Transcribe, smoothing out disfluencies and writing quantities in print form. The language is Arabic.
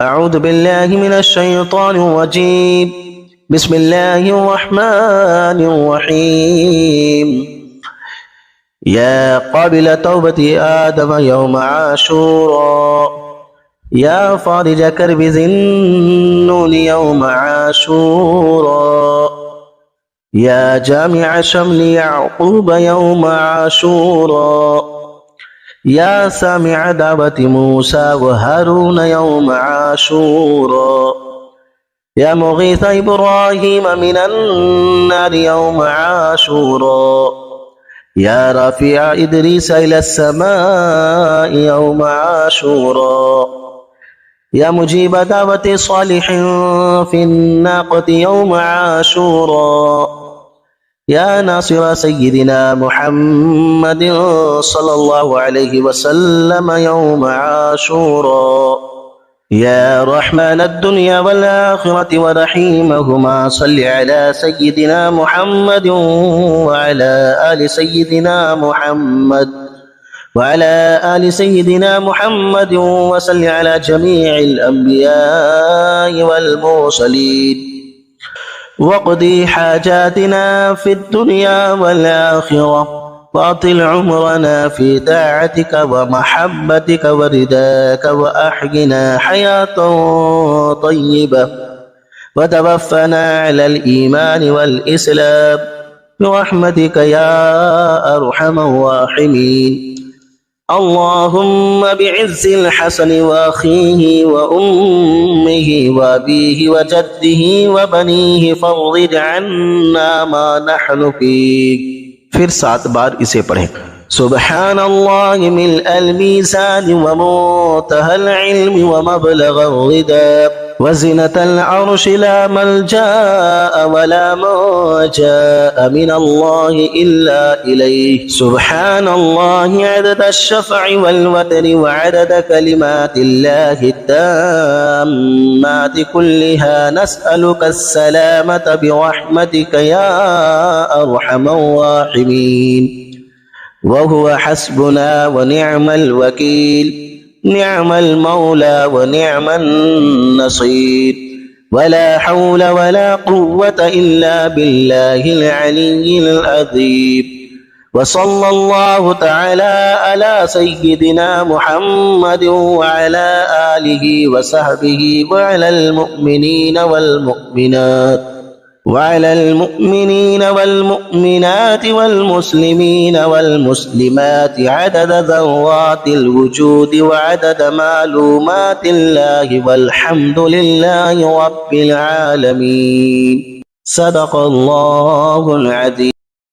أعوذ بالله من الشيطان الرجيم. بسم الله الرحمن الرحيم. يا قابل توبة آدم يوم عاشوراء، يا فارج كرب ذي النون يوم عاشوراء، يا جامع شمل يعقوب يوم عاشوراء، يا سامع دعوة موسى وهارون يوم عاشوراء، يا مغيث إبراهيم من النار يوم عاشوراء، يا رافع إدريس إلى السماء يوم عاشوراء، يا مجيب دعوة صالح في الناقة يوم عاشوراء، يا ناصر سيدنا محمد صلى الله عليه وسلم يوم عاشوراء، يا رحمن الدنيا والآخرة ورحيمهما، صل على سيدنا محمد وعلى آل سيدنا محمد وصل على جميع الأنبياء والمرسلين، واقضي حاجاتنا في الدنيا والآخرة، واطل عمرنا في طاعتك ومحبتك ورضاك، وأحينا حياة طيبة، وتوفنا على الإيمان والإسلام برحمتك يا أرحم الراحمين. اللهم بعز الحسن وأخيه وأمه وأبيه وجده وبنيه فرج عنا ما نحن فيه. फिर 7 बार इसे पढ़ें। सुबहान अल्लाह मिल अल-मीज़ान व मुंतहल इल्म व मबलग अर्रिदा व ज़िनतल अर्श ला मलजा व ला मलजा मिन अल्लाह इल्ला इलैहि। सुबहान अल्लाह अदद अश-शफ़अ वल वतर व अदद कलिमातिल्लाहि त्ताम्माति कुल्लिहा नस्अलुका अस्सलामत बिरहमतिक या अरहमर राहिमीन। वहुव हस्बुना व निअमल वकील, निअमल मौला व निअमन नसीर, वला हौला वला कुव्वता इल्ला बिल्लाहिल अलिय्यिल अज़ीम। वसल्लल्लाहु तआला अला सय्यिदिना मुहम्मद व अला आलिहि व सहबिहि व अलल मुमिनीना वल मुमिनात وعلى المؤمنين والمؤمنات والمسلمين والمسلمات عدد ذرات الوجود وعدد معلومات الله، والحمد لله رب العالمين. صدق الله العظيم.